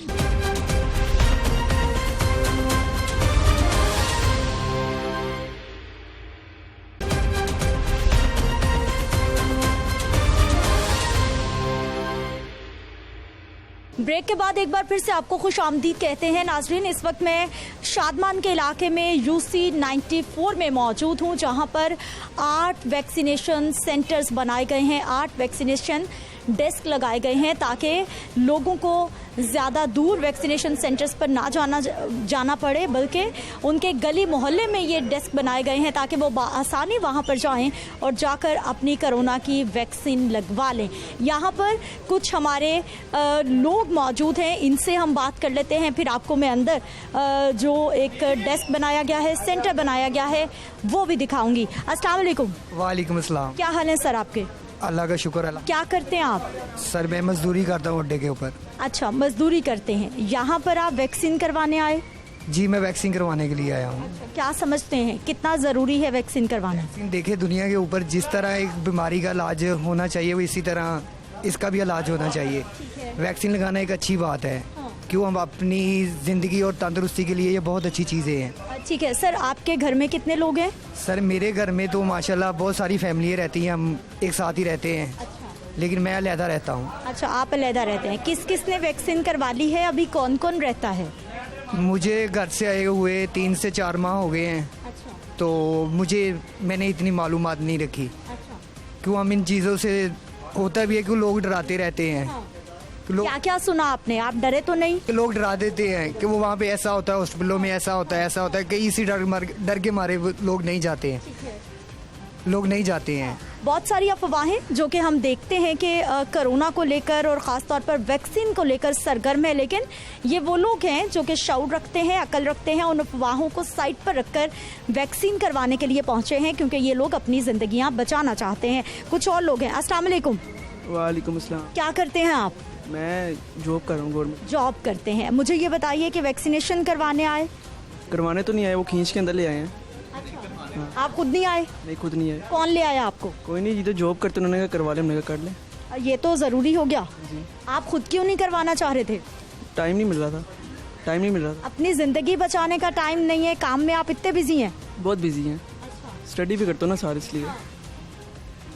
ब्रेक के बाद एक बार फिर से आपको खुश आमदीद कहते हैं। नाजरीन, इस वक्त मैं शादमान के इलाके में UC 94 में मौजूद हूं, जहां पर 8 वैक्सीनेशन सेंटर्स बनाए गए हैं, 8 वैक्सीनेशन डेस्क लगाए गए हैं ताकि लोगों को ज़्यादा दूर वैक्सीनेशन सेंटर्स पर ना जाना पड़े, बल्कि उनके गली मोहल्ले में ये डेस्क बनाए गए हैं ताकि वो आसानी वहाँ पर जाएं और जाकर अपनी कोरोना की वैक्सीन लगवा लें। यहाँ पर कुछ हमारे लोग मौजूद हैं, इनसे हम बात कर लेते हैं, फिर आपको मैं अंदर जो एक डेस्क बनाया गया है, सेंटर बनाया गया है, वो भी दिखाऊंगी। अस्सलाम वालेकुम। वालेकुम अस्सलाम। क्या हाल है सर आपके? अल्लाह का शुक्र। अल्लाह। क्या करते हैं आप? सर मैं मजदूरी करता हूँ अड्डे के ऊपर। अच्छा, मजदूरी करते हैं। यहाँ पर आप वैक्सीन करवाने आए? जी, मैं वैक्सीन करवाने के लिए आया हूँ। क्या समझते हैं कितना ज़रूरी है वैक्सीन करवाना? देखिए, दुनिया के ऊपर जिस तरह एक बीमारी का इलाज होना चाहिए, वो इसी तरह इसका भी इलाज होना चाहिए। वैक्सीन लगाना एक अच्छी बात है, क्यों हम अपनी ज़िंदगी और तंदुरुस्ती के लिए ये बहुत अच्छी चीज़ें हैं। ठीक है सर, आपके घर में कितने लोग हैं? सर मेरे घर में तो माशाल्लाह बहुत सारी फैमिलियाँ रहती हैं, हम एक साथ ही रहते हैं। अच्छा। लेकिन मैं अलहदा रहता हूँ। अच्छा, आप अलहदा रहते हैं। किस किस ने वैक्सीन करवा ली है? अभी कौन कौन रहता है? मुझे घर से आए हुए 3 से 4 माह हो गए हैं। अच्छा। तो मैंने इतनी मालूमात नहीं रखी। अच्छा। क्यों हम इन चीज़ों से, होता भी है कि लोग डराते रहते हैं। हाँ। क्या क्या सुना आपने? आप डरे तो नहीं? लोग डरा देते हैं कि वो वहाँ पे ऐसा होता है, हॉस्पिटलों में ऐसा होता है, ऐसा होता है, कई इसी डर के मारे लोग नहीं जाते हैं। लोग नहीं जाते हैं। बहुत सारी अफवाहें जो कि हम देखते हैं कि कोरोना को लेकर और ख़ास तौर पर वैक्सीन को लेकर सरगर्म है, लेकिन ये वो लोग हैं जो कि शऊर रखते हैं, अकल रखते हैं, उन अफवाहों को साइड पर रखकर वैक्सीन करवाने के लिए पहुँचे हैं, क्योंकि ये लोग अपनी ज़िंदगियाँ बचाना चाहते हैं। कुछ और लोग हैं। अस्सलाम वालेकुम। वालेकुम अस्सलाम। क्या करते हैं आप? मैं जॉब कर रहा हूँ, गवर्नमेंट जॉब करते हैं। मुझे ये बताइए कि वैक्सीनेशन करवाने आए? करवाने तो नहीं आए, वो खींच के अंदर ले आए हैं। अच्छा। हाँ। आप खुद नहीं आए? नहीं, खुद नहीं आए। कौन ले आया आपको? कोई नहीं, जिधर जॉब करते उन्होंने कहा करवा ले, हमने कहा कर ले। ये तो ज़रूरी हो गया। आप खुद क्यों नहीं करवाना चाह रहे थे? टाइम नहीं मिल रहा था, टाइम नहीं मिल रहा था। अपनी ज़िंदगी बचाने का टाइम नहीं है, काम में आप इतने बिजी हैं? बहुत बिजी हैं। स्टडी भी करता हूँ ना सार, इसलिए।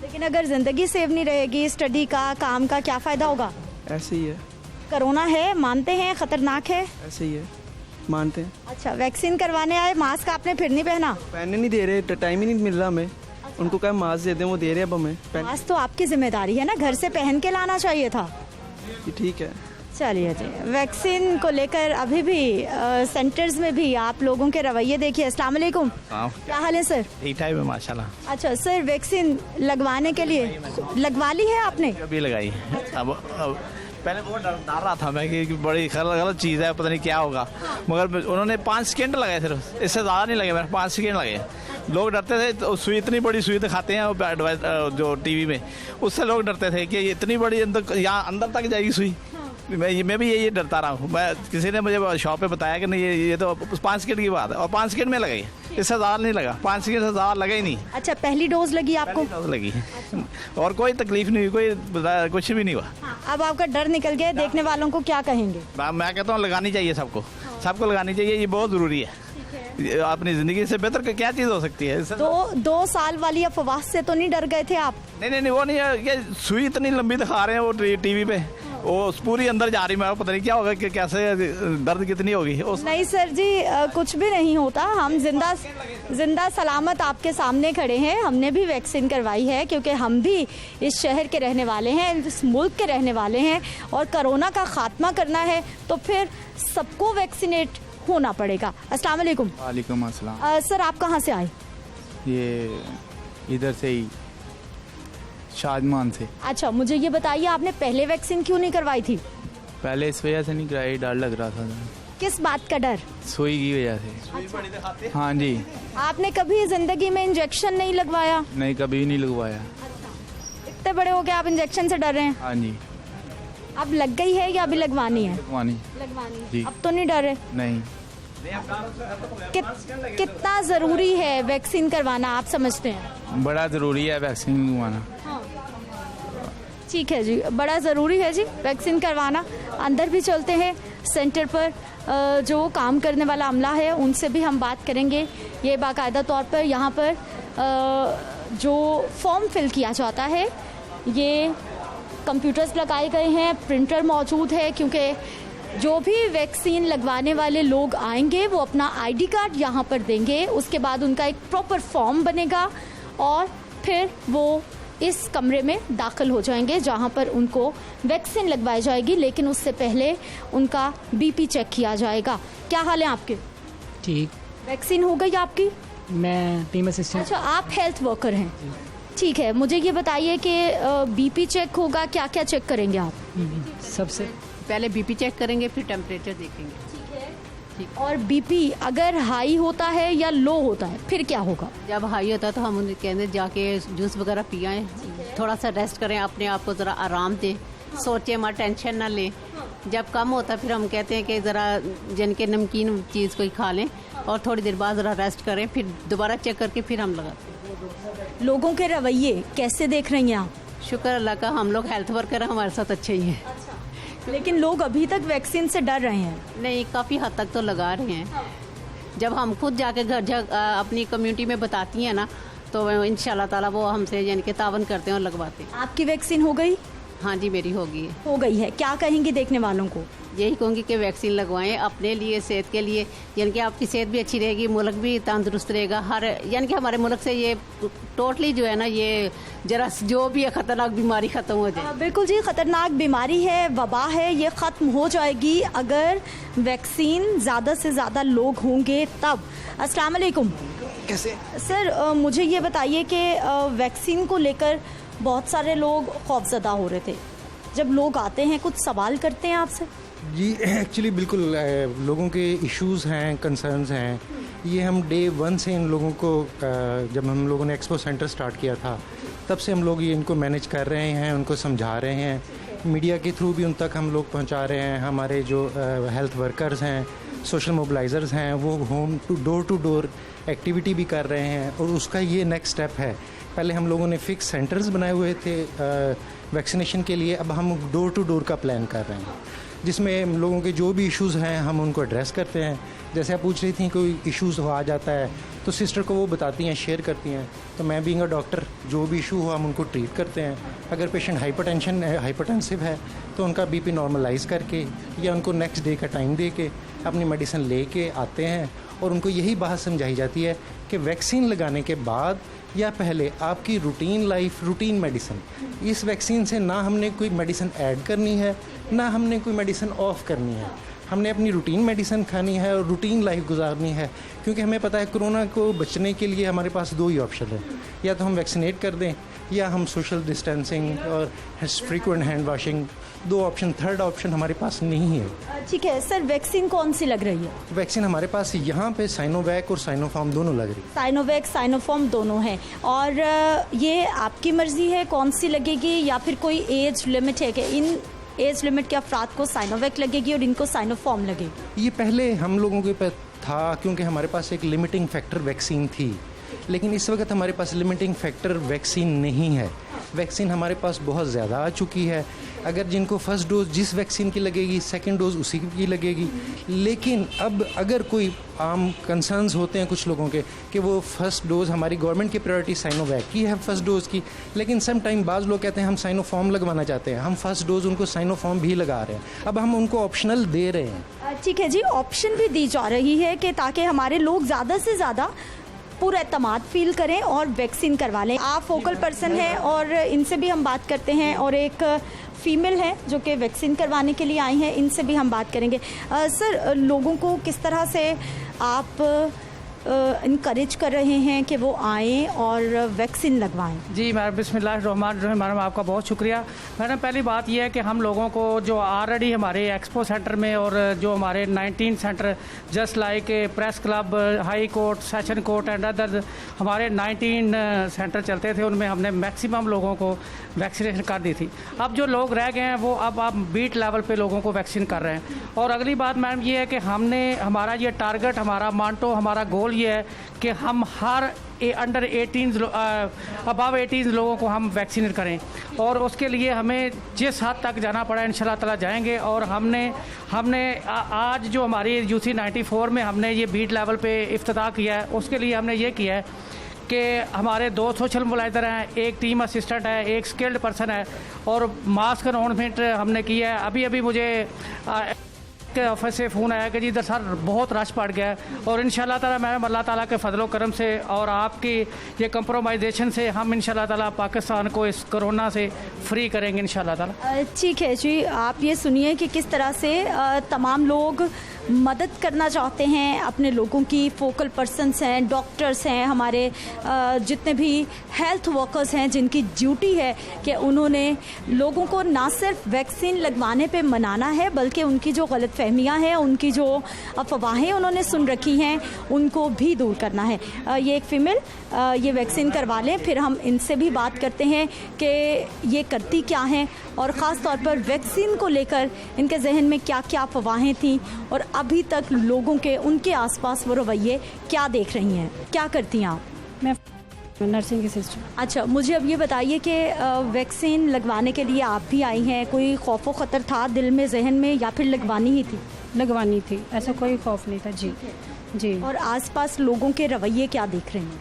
लेकिन अगर ज़िंदगी सेव नहीं रहेगी, स्टडी का, काम का क्या फ़ायदा होगा? ऐसे ही है। कोरोना है, मानते हैं ख़तरनाक है? ऐसे ही है, मानते हैं। अच्छा, वैक्सीन करवाने आए, मास्क आपने फिर नहीं पहना? पहनने नहीं दे रहे, टाइम ही नहीं मिल रहा हमें। उनको क्या मास्क दे दें, वो दे रहे हैं अब हमें। मास्क तो आपकी जिम्मेदारी है ना, घर से पहन के लाना चाहिए था। ठीक है। चलिए जी, वैक्सीन को लेकर अभी भी सेंटर्स में भी आप लोगों के रवैये देखिए। अस्सलाम वालेकुम, क्या हाल है सर? ठीक ठाक है माशाल्लाह। अच्छा सर, वैक्सीन लगवाने के लिए लगवा ली है आपने? अभी लगाई। अब पहले बहुत डर रहा था मैं कि बड़ी गलत चीज़ है, पता नहीं क्या होगा, मगर उन्होंने 5 सेकेंड लगाए सिर्फ, इससे ज़्यादा नहीं लगे, मेरे 5 सेकेंड लगे। लोग डरते थे, तो सुई इतनी बड़ी सुई दिखाते हैं जो टीवी में, उससे लोग डरते थे कि इतनी बड़ी यहाँ अंदर तक जाएगी सुई। मैं भी यही डरता रहा हूँ। मैं किसी ने मुझे शॉप पे बताया कि नहीं ये तो 5 सेकेंड की बात है, और 5 सेकेंड में लगाई, इससे ज़्यादा नहीं लगा, 5 सेकेंड से ज़्यादा लगा ही नहीं। अच्छा, पहली डोज लगी आपको? डोज लगी। और कोई तकलीफ नहीं हुई, कोई कुछ भी नहीं हुआ। अब आपका डर निकल गया, देखने वालों को क्या कहेंगे? मैं कहता हूँ लगानी चाहिए सबको लगानी चाहिए, ये बहुत ज़रूरी है। अपनी ज़िंदगी से बेहतर क्या चीज़ हो सकती है? 2 साल वाली अफवाह से तो नहीं डर गए थे आप? नहीं, वो नहीं है, ये सुई इतनी लंबी दिखा रहे हैं वो टीवी पे, वो पूरी अंदर जा रही, मैं पता नहीं क्या होगा, कि कैसे दर्द कितनी होगी। नहीं सर जी, कुछ भी नहीं होता। हम जिंदा सलामत आपके सामने खड़े हैं। हमने भी वैक्सीन करवाई है, क्योंकि हम भी इस शहर के रहने वाले हैं, इस मुल्क के रहने वाले हैं, और कोरोना का खात्मा करना है तो फिर सबको वैक्सीनेट होना पड़ेगा। अस्सलाम वालेकुम। वालेकुम अस्सलाम। सर, आप कहाँ से आए? ये इधर से ही, शादमान से। अच्छा, मुझे ये बताइए, आपने पहले वैक्सीन क्यों नहीं करवाई थी? पहले इस वजह से नहीं कराई, डर लग रहा था। किस बात का डर? सुई की वजह से। हाँ जी। आपने कभी जिंदगी में इंजेक्शन नहीं लगवाया? नहीं, कभी नहीं लगवाया। इतने बड़े हो गए आप इंजेक्शन से डर रहे हैं? हाँ जी। अब लग गई है या अभी लगवानी है? लगवानी जी। अब तो नहीं डर रहे? नहीं। कितना जरूरी है वैक्सीन करवाना, आप समझते हैं? बड़ा ज़रूरी है वैक्सीन लगवाना। ठीक है जी, बड़ा ज़रूरी है जी वैक्सीन करवाना। अंदर भी चलते हैं, सेंटर पर जो काम करने वाला अमला है उनसे भी हम बात करेंगे। ये बाकायदा तौर पर यहाँ पर जो फॉर्म फिल किया जाता है, ये कंप्यूटर्स लगाए गए हैं, प्रिंटर मौजूद है, क्योंकि जो भी वैक्सीन लगवाने वाले लोग आएंगे वो अपना आईडी कार्ड यहाँ पर देंगे, उसके बाद उनका एक प्रॉपर फॉर्म बनेगा और फिर वो इस कमरे में दाखिल हो जाएंगे जहाँ पर उनको वैक्सीन लगवाई जाएगी। लेकिन उससे पहले उनका बीपी चेक किया जाएगा। क्या हाल है आपके? ठीक। वैक्सीन हो गई आपकी? मैं टीम असिस्टेंट। अच्छा, आप हेल्थ वर्कर हैं? ठीक है, मुझे ये बताइए कि बीपी चेक होगा, क्या क्या चेक करेंगे आप? सबसे पहले बीपी चेक करेंगे, फिर टेम्परेचर देखेंगे। और बीपी अगर हाई होता है या लो होता है फिर क्या होगा? जब हाई होता है तो हम उन्हें कहते हैं जाके जूस वगैरह पियाएं, थोड़ा सा रेस्ट करें, अपने आप को ज़रा आराम दें, सोचें मत, टेंशन ना लें। जब कम होता है फिर हम कहते हैं कि ज़रा जिनके नमकीन चीज़ कोई खा लें और थोड़ी देर बाद ज़रा रेस्ट करें, फिर दोबारा चेक करके फिर हम लगाते हैं। लोगों के रवैये कैसे देख रही हैं आप? शुक्र अल्लाह का, हम लोग हेल्थ वर्कर हैं, हमारे साथ अच्छे ही हैं। लेकिन लोग अभी तक वैक्सीन से डर रहे हैं? नहीं, काफ़ी हद तक तो लगा रहे हैं। जब हम खुद जाके घर अपनी कम्युनिटी में बताती हैं ना, तो इंशाल्लाह ताला वो हमसे यानी कि तावन करते हैं और लगवाते हैं। आपकी वैक्सीन हो गई? हाँ जी, मेरी हो गई है। हो गई है। क्या कहेंगी देखने वालों को? यही कहूँगी कि वैक्सीन लगवाएं अपने लिए, सेहत के लिए, यानी कि आपकी सेहत भी अच्छी रहेगी, मुल्क भी तंदुरुस्त रहेगा। हर यानी कि हमारे मुल्क से ये टोटली जो है ना, ये जरा जो भी है ख़तरनाक बीमारी ख़त्म हो जाए। बिल्कुल जी, ख़तरनाक बीमारी है, वबा है, ये ख़त्म हो जाएगी अगर वैक्सीन ज़्यादा से ज़्यादा लोग होंगे तब। अस्सलाम वालेकुम। कैसे? सर, मुझे ये बताइए कि वैक्सीन को लेकर बहुत सारे लोग खौफज़दा हो रहे थे। जब लोग आते हैं कुछ सवाल करते हैं आपसे? जी, एक्चुअली बिल्कुल लोगों के इश्यूज़ हैं, कंसर्न्स हैं। ये हम डे 1 से इन लोगों को, जब हम लोगों ने एक्सपो सेंटर स्टार्ट किया था तब से हम लोग ये इनको मैनेज कर रहे हैं, उनको समझा रहे हैं। मीडिया के थ्रू भी उन तक हम लोग पहुंचा रहे हैं। हमारे जो हेल्थ वर्कर्स हैं, सोशल मोबिलाइज़र्स हैं, वो टू डोर एक्टिविटी भी कर रहे हैं। और उसका ये नेक्स्ट स्टेप है पहले हम लोगों ने फिक्स सेंटर्स बनाए हुए थे वैक्सीनेशन के लिए, अब हम डोर टू डोर का प्लान कर रहे हैं, जिसमें लोगों के जो भी इश्यूज़ हैं हम उनको एड्रेस करते हैं। जैसे आप पूछ रही थी कोई इश्यूज़ आ जाता है तो सिस्टर को वो बताती हैं, शेयर करती हैं, तो मैं बीइंग अ डॉक्टर जो भी इशू हो हम उनको ट्रीट करते हैं। अगर पेशेंट हाइपरटेंसिव है तो उनका बीपी नॉर्मलाइज करके या उनको नेक्स्ट डे का टाइम दे के अपनी मेडिसिन ले के आते हैं, और उनको यही बात समझाई जाती है कि वैक्सीन लगाने के बाद या पहले आपकी रूटीन लाइफ, रूटीन मेडिसिन, इस वैक्सीन से ना हमने कोई मेडिसिन ऐड करनी है ना हमने कोई मेडिसिन ऑफ करनी है, हमने अपनी रूटीन मेडिसिन खानी है और रूटीन लाइफ गुजारनी है। क्योंकि हमें पता है कोरोना को बचने के लिए हमारे पास दो ही ऑप्शन है, या तो हम वैक्सीनेट कर दें या हम सोशल डिस्टेंसिंग और फ्रीक्वेंट हैंड वॉशिंग, दो ऑप्शन, थर्ड ऑप्शन हमारे पास नहीं है। ठीक है सर, वैक्सीन कौन सी लग रही है? वैक्सीन हमारे पास यहाँ पे साइनोवैक और साइनोफार्म दोनों लग रही है। साइनोवैक साइनोफार्म दोनों हैं, और ये आपकी मर्जी है कौन सी लगेगी, या फिर कोई एज लिमिट है कि इन एज लिमिट के अफराद को साइनोवैक लगेगी और इनको साइनोफार्म लगेगी? ये पहले हम लोगों के पास था क्योंकि हमारे पास एक लिमिटिंग फैक्टर वैक्सीन थी, लेकिन इस वक्त हमारे पास लिमिटिंग फैक्टर वैक्सीन नहीं है। वैक्सीन हमारे पास बहुत ज़्यादा आ चुकी है। अगर जिनको फर्स्ट डोज जिस वैक्सीन की लगेगी सेकंड डोज उसी की लगेगी। लेकिन अब अगर कोई आम कंसर्न्स होते हैं कुछ लोगों के कि वो फर्स्ट डोज, हमारी गवर्नमेंट की प्रायोरिटी साइनोवैक की है फर्स्ट डोज की, लेकिन सम टाइम बाज़ लोग कहते हैं हम साइनोफार्म लगवाना चाहते हैं, हम फर्स्ट डोज उनको साइनोफार्म भी लगा रहे हैं। अब हम उनको ऑप्शनल दे रहे हैं। ठीक है जी, ऑप्शन भी दी जा रही है कि ताकि हमारे लोग ज़्यादा से ज़्यादा पूरा एतमाद फील करें और वैक्सीन करवा लें। आप फोकल पर्सन हैं और इनसे भी हम बात करते हैं, और एक फीमेल है जो कि वैक्सीन करवाने के लिए आई हैं, इनसे भी हम बात करेंगे। सर, लोगों को किस तरह से आप इनकरेज कर रहे हैं कि वो आएँ और वैक्सीन लगवाएं? जी मैडम, बिस्मिल्लाहिर्रहमानिर्रहीम। मैडम आपका बहुत शुक्रिया। मैडम पहली बात यह है कि हम लोगों को जो ऑलरेडी हमारे एक्सपो सेंटर में और जो हमारे 19 centre just like press club, high court, session court and other, हमारे 19 सेंटर चलते थे, उनमें हमने मैक्सिमम लोगों को वैक्सीनेशन कर दी थी। अब जो लोग रह गए हैं वो अब आप बीट लेवल पे लोगों को वैक्सीन कर रहे हैं। और अगली बात मैडम ये है कि हमारा ये टारगेट, हमारा मांटो, हमारा गोल ये है कि हम हर अंडर 18 अबव 18 लोगों को हम वैक्सीनेट करें, और उसके लिए हमें जिस हद तक जाना पड़ा इंशाल्लाह ताला जाएंगे। और हमने आज जो हमारी यूसी 94 में हमने ये बीट लेवल पे इफ्तिताह किया है, उसके लिए हमने ये किया है कि हमारे 2 सोशल मोबिलाइजर हैं, एक टीम असिस्टेंट है, एक स्किल्ड पर्सन है, और मास्क अनाउंसमेंट हमने किया है। अभी मुझे के ऑफिस से फ़ोन आया कि जी इधर सर बहुत रश पड़ गया है, और इंशाल्लाह ताला मैम अल्लाह ताला के फजलो करम से और आपकी ये कंप्रोमाइजेशन से हम इंशाल्लाह ताला पाकिस्तान को इस कोरोना से फ्री करेंगे इंशाल्लाह ताला। ठीक है जी, आप ये सुनिए कि किस तरह से तमाम लोग मदद करना चाहते हैं अपने लोगों की। फोकल पर्सन्स हैं, डॉक्टर्स हैं, हमारे जितने भी हेल्थ वर्कर्स हैं जिनकी ड्यूटी है कि उन्होंने लोगों को ना सिर्फ वैक्सीन लगवाने पे मनाना है, बल्कि उनकी जो गलतफहमियां हैं, उनकी जो अफवाहें उन्होंने सुन रखी हैं, उनको भी दूर करना है। ये एक फ़ीमेल ये वैक्सीन करवा लें, फिर हम इनसे भी बात करते हैं कि ये करती क्या हैं और ख़ास तौर पर वैक्सीन को लेकर इनके जहन में क्या क्या अफवाहें थीं और अभी तक लोगों के उनके आसपास वो रवैये क्या देख रही हैं। क्या करती हैं आप? मैं नर्सिंग असिस्टेंट। अच्छा, मुझे अब ये बताइए कि वैक्सीन लगवाने के लिए आप भी आई हैं, कोई खौफ व ख़तर था दिल में, जहन में, या फिर लगवानी ही थी? लगवानी थी, ऐसा कोई खौफ नहीं था। जी जी। और आसपास लोगों के रवैये क्या देख रहे हैं?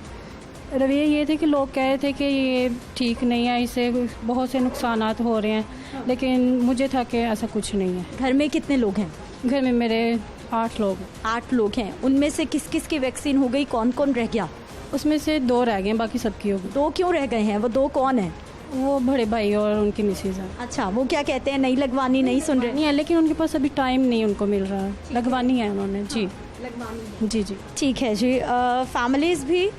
रवैये ये थे कि लोग कह रहे थे कि ये ठीक नहीं है, इससे बहुत से नुकसानात हो रहे हैं, लेकिन मुझे था कि ऐसा कुछ नहीं है। घर में कितने लोग हैं? घर में मेरे 8 लोग। 8 लोग हैं, उनमें से किस किस की वैक्सीन हो गई, कौन कौन रह गया? उसमें से 2 रह गए, बाकी सबकी हो गई। 2 क्यों रह गए हैं? वो 2 कौन है? वो बड़े भाई और उनकी मिसेज है। अच्छा, वो क्या कहते हैं? नहीं लगवानी, नहीं सुन रहे? नहीं है, लेकिन उनके पास अभी टाइम नहीं उनको मिल रहा है। लगवानी है उन्होंने। जी लगवानी। जी जी। ठीक है जी। फैमिलीज़ भी,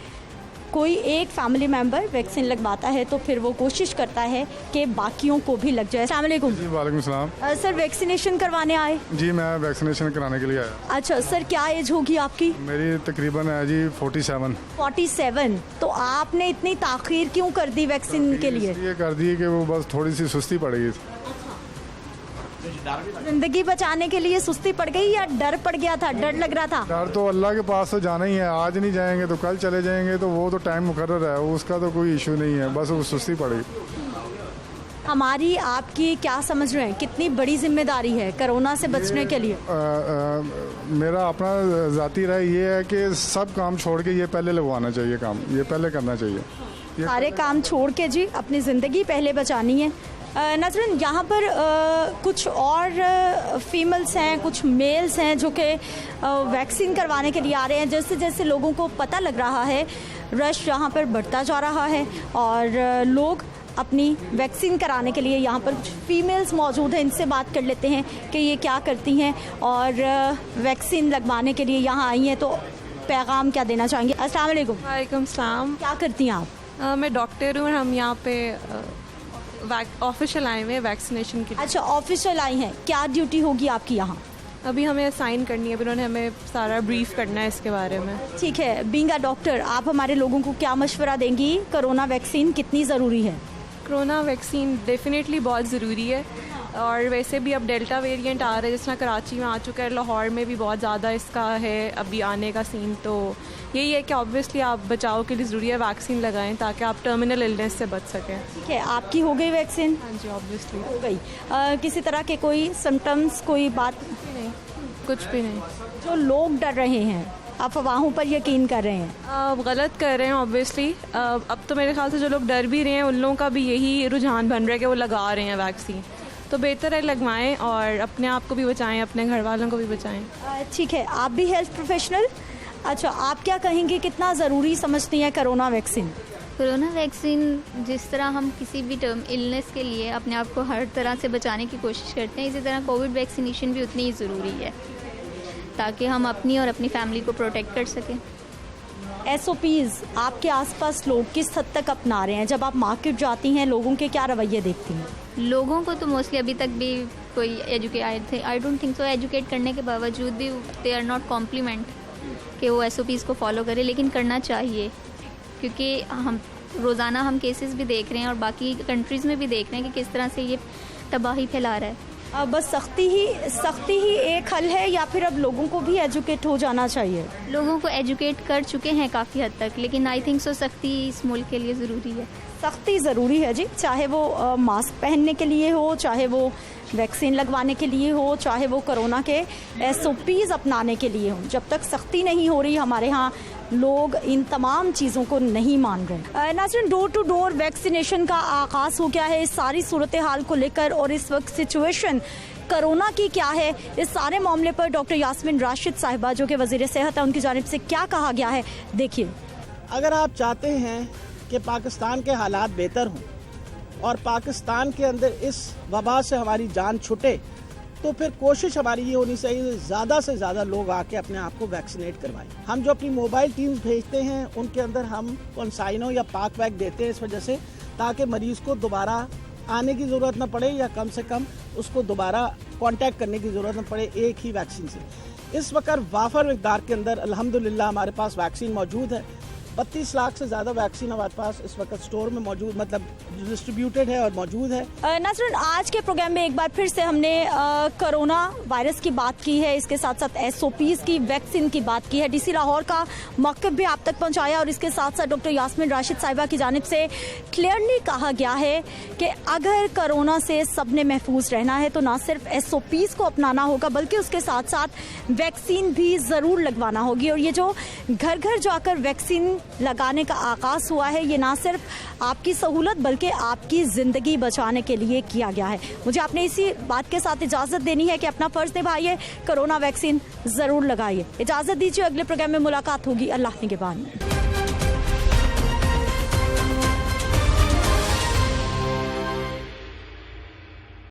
कोई एक फैमिली मेंबर वैक्सीन लगवाता है तो फिर वो कोशिश करता है कि बाकियों को भी लग जाए। अस्सलाम वालेकुम। जी वालेकुम सलाम। सर, वैक्सीनेशन करवाने आए? जी, मैं वैक्सीनेशन कराने के लिए आया। अच्छा सर, क्या एज होगी आपकी? मेरी तकरीबन है जी 47। 47। तो आपने इतनी ताख़ीर क्यों कर दी वैक्सीन के लिए? ये कर दी कि वो बस थोड़ी सी सुस्ती पड़ गई। जिंदगी बचाने के लिए सुस्ती पड़ गई या डर पड़ गया था, डर लग रहा था? डर तो अल्लाह के पास तो जाना ही है, आज नहीं जाएंगे तो कल चले जाएंगे, तो वो तो टाइम मुकर्रर है, उसका तो कोई इशू नहीं है, बस वो सुस्ती पड़ी। हमारी आपकी क्या समझ रहे हैं, कितनी बड़ी जिम्मेदारी है कोरोना से बचने के लिए? मेरा अपना ज़ाती राय ये है कि सब काम छोड़ के ये पहले लगवाना चाहिए, काम ये पहले करना चाहिए। सारे काम छोड़ के जी अपनी ज़िंदगी पहले बचानी है। नजरन, यहाँ पर कुछ और फीमेल्स हैं, कुछ मेल्स हैं जो कि वैक्सीन करवाने के लिए आ रहे हैं। जैसे जैसे लोगों को पता लग रहा है, रश यहाँ पर बढ़ता जा रहा है और लोग अपनी वैक्सीन कराने के लिए यहाँ पर कुछ फीमेल्स मौजूद हैं, इनसे बात कर लेते हैं कि ये क्या करती हैं और वैक्सीन लगवाने के लिए यहाँ आई हैं, तो पैगाम क्या देना चाहेंगे? अस्सलाम वालेकुम। वालेकुम सलाम। क्या करती हैं आप? मैं डॉक्टर हूँ और हम यहाँ पे ऑफिशियल आए हुए हैं वैक्सीनेशन के लिए। अच्छा, ऑफिशियल आई हैं, क्या ड्यूटी होगी आपकी यहाँ? अभी हमें साइन करनी है, उन्होंने हमें सारा ब्रीफ करना है इसके बारे में। ठीक है, बीइंग अ डॉक्टर आप हमारे लोगों को क्या मशवरा देंगी, कोरोना वैक्सीन कितनी ज़रूरी है? कोरोना वैक्सीन डेफिनेटली बहुत ज़रूरी है और वैसे भी अब डेल्टा वेरिएंट आ रहा है, जिस तरह कराची में आ चुका है, लाहौर में भी बहुत ज़्यादा इसका है अभी आने का सीन। तो यही है कि ऑब्वियसली आप बचाव के लिए ज़रूरी है वैक्सीन लगाएं ताकि आप टर्मिनल इलनेस से बच सकें। ठीक है, आपकी हो गई वैक्सीन? हाँ जी, ऑब्वियसली हो गई। किसी तरह के कोई सिम्टम्स, कोई बात? नहीं, कुछ भी नहीं। जो लोग डर रहे हैं, अफवाहों पर यकीन कर रहे हैं, गलत कर रहे हैं ऑब्वियसली। अब तो मेरे ख्याल से जो लोग डर भी रहे हैं उन लोगों का भी यही रुझान बन रहा है कि वो लगा रहे हैं वैक्सीन। तो बेहतर है लगवाएं और अपने आप को भी बचाएं, अपने घर वालों को भी बचाएं। ठीक है, आप भी हेल्थ प्रोफेशनल, अच्छा आप क्या कहेंगे, कितना ज़रूरी समझती हैं कोरोना वैक्सीन? कोरोना वैक्सीन जिस तरह हम किसी भी टर्म इलनेस के लिए अपने आप को हर तरह से बचाने की कोशिश करते हैं, इसी तरह कोविड वैक्सीनेशन भी उतनी ही ज़रूरी है ताकि हम अपनी और अपनी फैमिली को प्रोटेक्ट कर सकें। SOPs आपके आसपास लोग किस हद तक अपना रहे हैं? जब आप मार्केट जाती हैं, लोगों के क्या रवैये देखती हैं? लोगों को तो मोस्टली अभी तक भी कोई I don't think so educate करने के बावजूद भी दे आर नॉट कॉम्प्लीमेंट कि वो SOPs को फॉलो करें, लेकिन करना चाहिए क्योंकि हम रोज़ाना हम केसेस भी देख रहे हैं और बाकी कंट्रीज़ में भी देख रहे हैं कि किस तरह से ये तबाही फैला रहा है। बस सख्ती ही एक हल है या फिर अब लोगों को भी एजुकेट हो जाना चाहिए? लोगों को एजुकेट कर चुके हैं काफ़ी हद तक, लेकिन आई थिंक सो सख्ती इस मुल्क के लिए ज़रूरी है। सख्ती ज़रूरी है जी, चाहे वो मास्क पहनने के लिए हो, चाहे वो वैक्सीन लगवाने के लिए हो, चाहे वो कोरोना के SOPs अपनाने के लिए हो। जब तक सख्ती नहीं हो रही, हमारे यहाँ लोग इन तमाम चीज़ों को नहीं मान रहे। नाज़रीन, डोर टू डोर वैक्सीनेशन का आगाज़ हो गया है। इस सारी सूरत हाल को लेकर और इस वक्त सिचुएशन कोरोना की क्या है, इस सारे मामले पर डॉक्टर यास्मीन राशिद साहिबा जो कि वज़ीर सेहत है, उनकी जानिब से क्या कहा गया है, देखिए। अगर आप चाहते हैं कि पाकिस्तान के हालात बेहतर हों और पाकिस्तान के अंदर इस वबा से हमारी जान छुटे, तो फिर कोशिश हमारी ये होनी चाहिए ज़्यादा से ज़्यादा लोग आके अपने आप को वैक्सीनेट करवाएं। हम जो अपनी मोबाइल टीम्स भेजते हैं उनके अंदर हम कॉन्साइनो या पाक वैक देते हैं इस वजह से ताकि मरीज़ को दोबारा आने की ज़रूरत न पड़े या कम से कम उसको दोबारा कांटेक्ट करने की ज़रूरत न पड़े एक ही वैक्सीन से। इस वक्त वाफर मिकदार के अंदर अल्हम्दुलिल्लाह हमारे पास वैक्सीन मौजूद है। 32 लाख से ज़्यादा वैक्सीन हमारे पास इस वक्त स्टोर में मौजूद, मतलब डिस्ट्रीब्यूटेड है और मौजूद है। नाज़रीन, आज के प्रोग्राम में एक बार फिर से हमने कोरोना वायरस की बात की है, इसके साथ साथ SOPs की, वैक्सीन की बात की है, DC लाहौर का मौक़िफ़ भी आप तक पहुंचाया और इसके साथ साथ डॉक्टर यास्मीन राशिद साहिबा की जानिब से क्लियरली कहा गया है कि अगर कोरोना से सब ने महफूज रहना है तो ना सिर्फ SOPs को अपनाना होगा बल्कि उसके साथ साथ वैक्सीन भी ज़रूर लगवाना होगी। और ये जो घर घर जाकर वैक्सीन लगाने का आगाज़ हुआ है, ये ना सिर्फ आपकी सहूलत बल्कि आपकी ज़िंदगी बचाने के लिए किया गया है। मुझे आपने इसी बात के साथ इजाज़त देनी है कि अपना फ़र्ज़ निभाइए, कोरोना वैक्सीन ज़रूर लगाइए। इजाज़त दीजिए, अगले प्रोग्राम में मुलाकात होगी। अल्लाह निगहबान।